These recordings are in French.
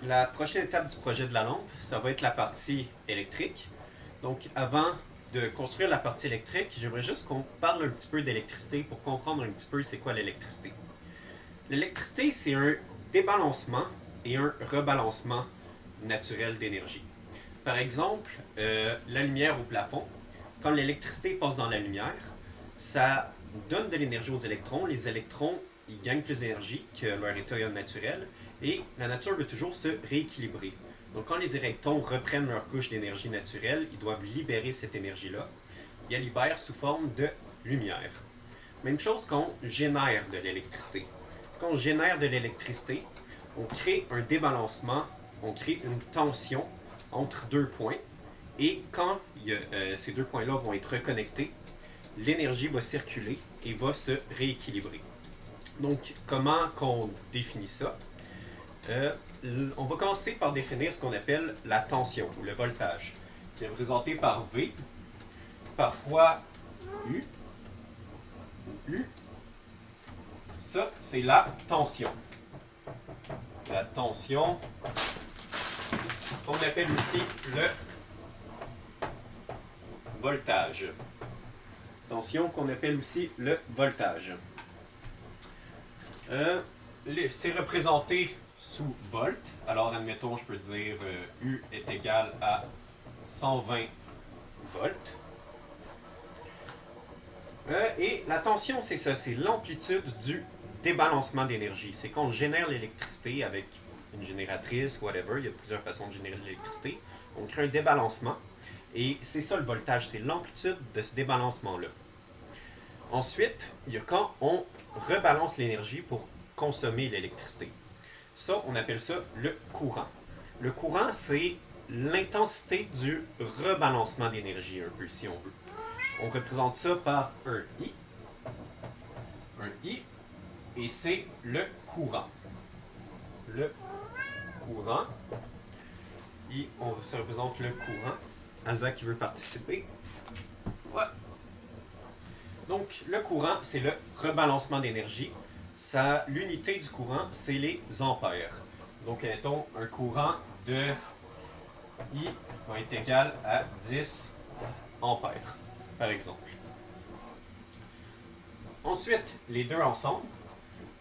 La prochaine étape du projet de la lampe, ça va être la partie électrique. Donc, avant de construire la partie électrique, j'aimerais juste qu'on parle un petit peu d'électricité pour comprendre un petit peu c'est quoi l'électricité. L'électricité, c'est un débalancement et un rebalancement naturel d'énergie. Par exemple, la lumière au plafond, quand l'électricité passe dans la lumière, ça donne de l'énergie aux électrons. Les électrons, ils gagnent plus d'énergie que leur état naturel et la nature veut toujours se rééquilibrer. Donc quand les électrons reprennent leur couche d'énergie naturelle, ils doivent libérer cette énergie-là. Ils la libèrent sous forme de lumière. Même chose quand on génère de l'électricité. Quand on génère de l'électricité, on crée un débalancement, on crée une tension entre deux points. Et quand ces deux points-là vont être reconnectés, l'énergie va circuler et va se rééquilibrer. Donc, comment qu'on définit ça? Euh, on va commencer par définir ce qu'on appelle la tension ou le voltage, qui est représenté par V, parfois U, ou U. Ça, c'est la tension. La tension, qu'on appelle aussi le voltage. Tension qu'on appelle aussi le voltage. C'est représenté sous volts. Alors, admettons, je peux dire U est égal à 120 volts. Et la tension, c'est ça, c'est l'amplitude du débalancement d'énergie. C'est quand on génère l'électricité avec une génératrice, whatever, il y a plusieurs façons de générer l'électricité. On crée un débalancement. Et c'est ça le voltage, c'est l'amplitude de ce débalancement-là. Ensuite, il y a quand on rebalance l'énergie pour consommer l'électricité. Ça, on appelle ça le courant. Le courant, c'est l'intensité du rebalancement d'énergie, un peu, si on veut. On représente ça par un I. Un I, et c'est le courant. Le courant. I, ça représente le courant. Asa qui veut participer. Ouais. Donc, le courant, c'est le rebalancement d'énergie. L'unité du courant, c'est les ampères. Donc, mettons, un courant de I va être égal à 10 ampères, par exemple. Ensuite, les deux ensemble,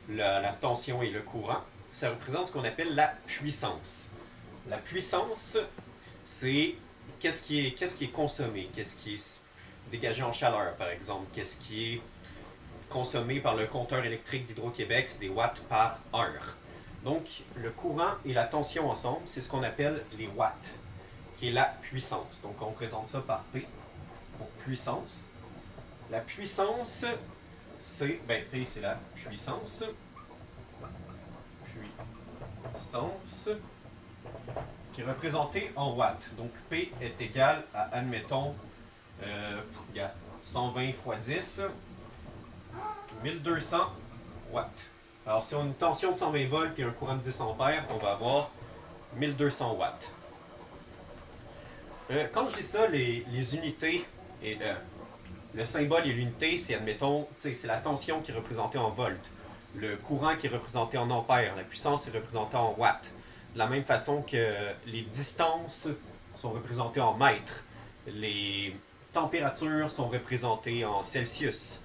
la tension et le courant, ça représente ce qu'on appelle la puissance. La puissance, c'est qu'est-ce qui est consommé, qu'est-ce qui est dégagé en chaleur, par exemple, qu'est-ce qui est consommé par le compteur électrique d'Hydro-Québec, c'est des watts par heure. Donc, le courant et la tension ensemble, c'est ce qu'on appelle les watts, qui est la puissance. Donc, on présente ça par P, pour puissance. La puissance, c'est, P, c'est la puissance. Puissance, qui est représentée en watts. Donc, P est égal à, admettons, 120 fois 10, 1200 watts. Alors, si on a une tension de 120 volts et un courant de 10 ampères, on va avoir 1200 watts. Quand je dis ça, les unités et le symbole et l'unité, c'est, admettons, c'est la tension qui est représentée en volts, le courant qui est représenté en ampères, la puissance est représentée en watts. De la même façon que les distances sont représentées en mètres, les températures sont représentées en Celsius.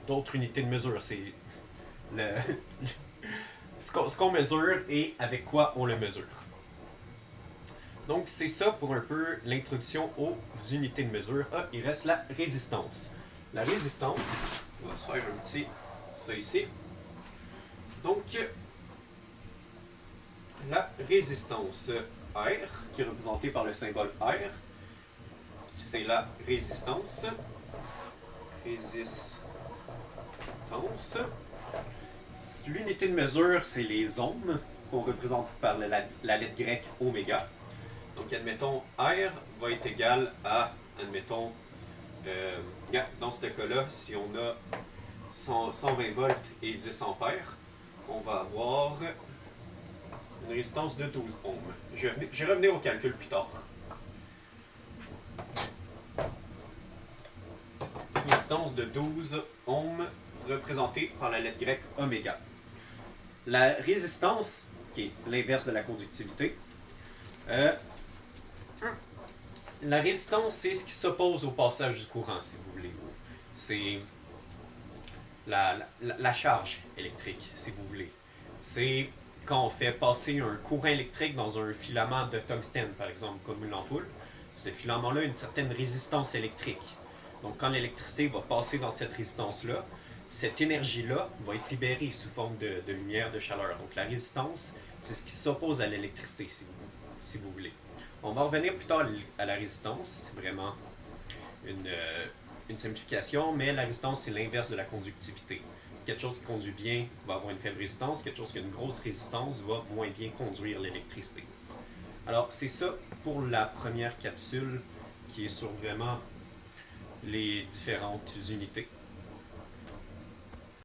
D'autres unités de mesure, c'est le, ce qu'on mesure et avec quoi on le mesure. Donc c'est ça pour un peu l'introduction aux unités de mesure. Ah, il reste la résistance. La résistance, on va se faire un petit, ça ici. Donc, la résistance R, qui est représentée par le symbole R, c'est la résistance. Résistance. L'unité de mesure, c'est les ohms, qu'on représente par la lettre grecque oméga. Donc, admettons, R va être égal à, admettons, dans ce cas-là, si on a 120 volts et 10 ampères, on va avoir une résistance de 12 ohms. Je vais revenir au calcul plus tard. Résistance de 12 ohms représentée par la lettre grecque oméga. la résistance, qui est l'inverse de la conductivité, euh, la résistance, c'est ce qui s'oppose au passage du courant, si vous voulez. C'est la charge électrique, si vous voulez. C'est quand on fait passer un courant électrique dans un filament de tungstène, par exemple, comme une ampoule. Ce filament-là a une certaine résistance électrique. Donc, quand l'électricité va passer dans cette résistance-là, cette énergie-là va être libérée sous forme de lumière, de chaleur. Donc, la résistance, c'est ce qui s'oppose à l'électricité, si vous voulez. On va revenir plus tard à la résistance. C'est vraiment une simplification, mais la résistance, c'est l'inverse de la conductivité. Quelque chose qui conduit bien va avoir une faible résistance, quelque chose qui a une grosse résistance va moins bien conduire l'électricité. Alors, c'est ça pour la première capsule qui est sur vraiment les différentes unités.